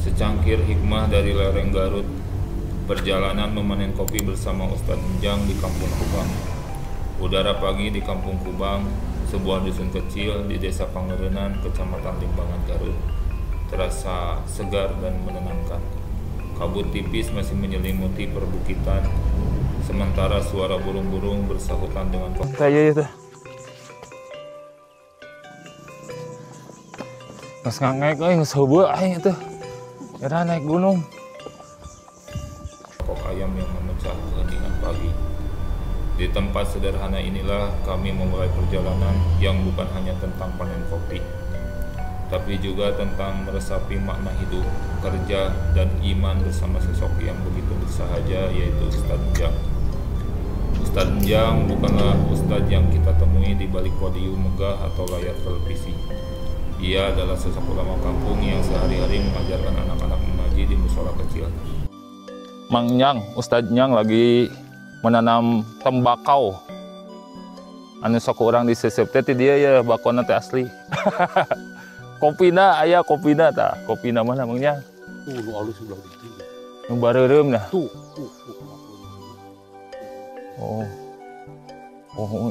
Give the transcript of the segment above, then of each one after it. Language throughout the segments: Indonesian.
Secangkir hikmah dari lereng Garut. Perjalanan memanen kopi bersama Ustadz Enjang di Kampung Kubang. Udara pagi di Kampung Kubang, sebuah dusun kecil di Desa Pangerenan, Kecamatan Limbangan, Garut, terasa segar dan menenangkan. Kabut tipis masih menyelimuti perbukitan, sementara suara burung-burung bersahutan dengan kopi. Kayak itu. Nges ngangek, nges heubeul aing itu. Era naik gunung. Kok ayam yang memecah keheningan pagi. Di tempat sederhana inilah kami memulai perjalanan yang bukan hanya tentang panen kopi, tapi juga tentang meresapi makna hidup, kerja, dan iman bersama sosok yang begitu bersahaja, yaitu Ustadz Enjang. Ustadz Enjang bukanlah ustadz yang kita temui di balik podium megah atau layar televisi. Ia adalah sosok ulama kampung yang sehari-hari mengajarkan anak-anak mengaji di musola kecil. Mang Nyang, Ustadz Nyang lagi menanam tembakau. Anu sok urang disesep teh dia ya bakona teh asli. Kopina aya kopina tah. Kopina mana Mang Nyang? Tuh lu alus udah gitu. Nu bareureum nah. Tuh. Oh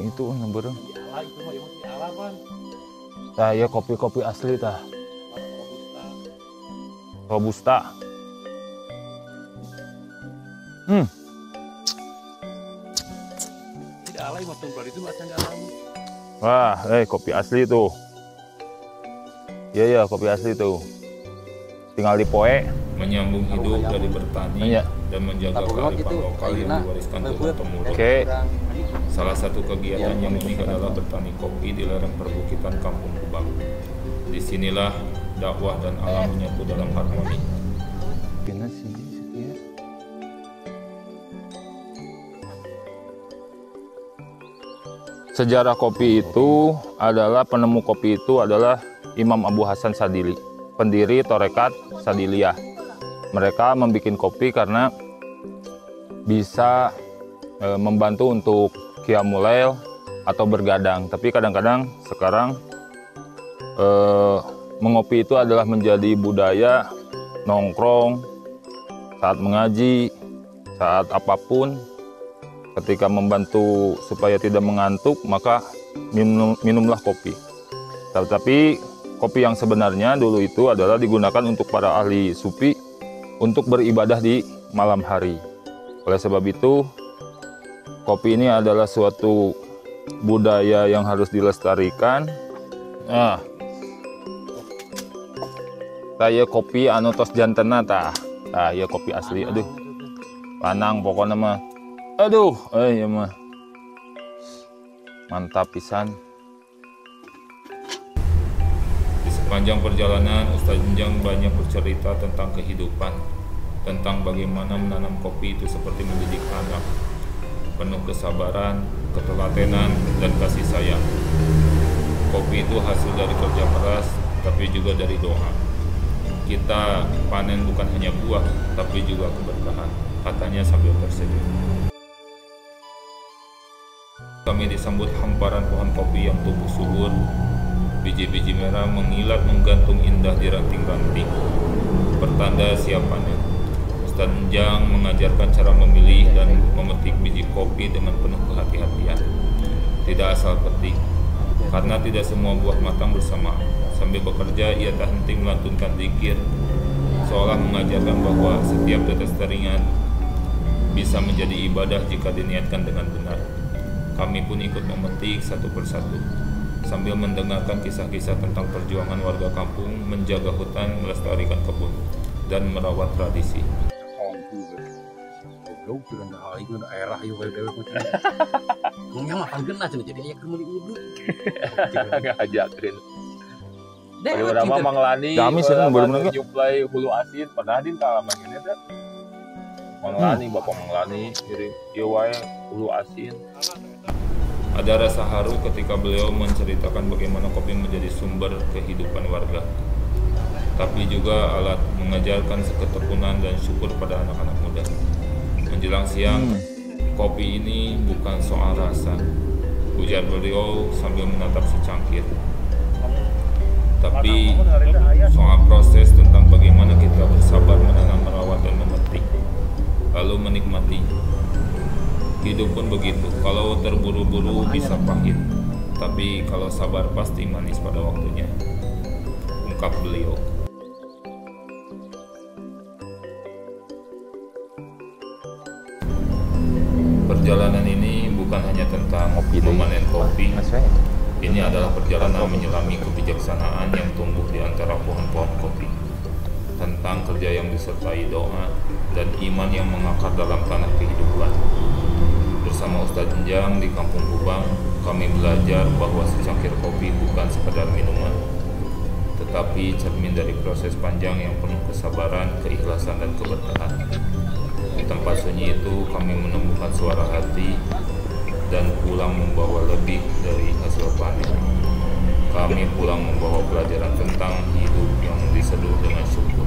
itu nu bareureum. Diala itu mah yang diala kan. Tah ya kopi-kopi asli tah. Robusta. Tidak alay mah tumpal itu macam dalam. Wah, kopi asli tuh. Iya kopi asli tuh. Tinggal dipoe. Menyambung hidup dari bertani dan menjaga kearifan lokal yang diwariskan turun-temurun. Oke. Salah satu kegiatan yang unik adalah bertani kopi di lereng perbukitan Kampung Kubang. Disinilah dakwah dan alam menyatu dalam harmoni. Sejarah kopi itu adalah penemu kopi itu adalah Imam Abu Hasan Sadili, pendiri Torekat Sadiliyah. Mereka membuat kopi karena bisa membantu untuk qiyamul lail atau bergadang. Tapi kadang-kadang sekarang mengopi itu adalah menjadi budaya nongkrong saat mengaji, saat apapun. Ketika membantu supaya tidak mengantuk, maka minumlah kopi. Tapi kopi yang sebenarnya dulu itu adalah digunakan untuk para ahli sufi untuk beribadah di malam hari. Oleh sebab itu, kopi ini adalah suatu budaya yang harus dilestarikan. Nah, saya kopi anu tos jantena tah. Tah ya kopi asli. Aduh. Lanang pokoknya mah. Aduh, ya mah. Mantap pisan. Di sepanjang perjalanan, Ustadz Enjang banyak bercerita tentang kehidupan, tentang bagaimana menanam kopi itu seperti mendidik anak, penuh kesabaran, ketelatenan, dan kasih sayang. Kopi itu hasil dari kerja keras, tapi juga dari doa. Kita panen bukan hanya buah, tapi juga keberkahan, katanya sambil tersenyum. Kami disambut hamparan pohon kopi yang tumbuh subur. Biji-biji merah mengilat menggantung indah di ranting-ranting, pertanda siap panen. Ustadz Enjang mengajarkan cara memilih dan memetik biji kopi dengan penuh kehati-hatian. Tidak asal petik, karena tidak semua buah matang bersamaan. Sambil bekerja, ia tak henti melantunkan zikir, seolah mengajarkan bahwa setiap tetes keringat bisa menjadi ibadah jika diniatkan dengan benar. Kami pun ikut memetik satu persatu, sambil mendengarkan kisah-kisah tentang perjuangan warga kampung menjaga hutan, melestarikan kebun, dan merawat tradisi. Goblok dengan hal itu daerah yang dewe macam. Ngomongnya makan genah cenah jadi aya keur meuli uduk. Ngajakeun. Dewe Urang manglani. Kami sih bener-bener nyuplai hulu asin pernah di talaman gini teh. Manglani Bapak Manglani kirim ieu wae hulu asin. Ada rasa haru ketika beliau menceritakan bagaimana kopi menjadi sumber kehidupan warga, tapi juga alat mengajarkan ketekunan dan syukur pada anak-anak muda. Menjelang siang, kopi ini bukan soal rasa, ujar beliau sambil menatap secangkir, tapi soal proses tentang bagaimana kita bersama Hidup pun begitu, kalau terburu-buru bisa pahit, tapi kalau sabar pasti manis pada waktunya, ungkap beliau. Perjalanan ini bukan hanya tentang memanen kopi. Ini adalah perjalanan menyelami kebijaksanaan yang tumbuh di antara pohon-pohon kopi. Tentang kerja yang disertai doa dan iman yang mengakar dalam tanah kehidupan. Bersama Ustadz Enjang di Kampung Kubang, kami belajar bahwa secangkir kopi bukan sekadar minuman, tetapi cermin dari proses panjang yang penuh kesabaran, keikhlasan, dan keberkahan. Di tempat sunyi itu kami menemukan suara hati dan pulang membawa lebih dari hasil panen. Kami pulang membawa pelajaran tentang hidup yang diseduh dengan syukur.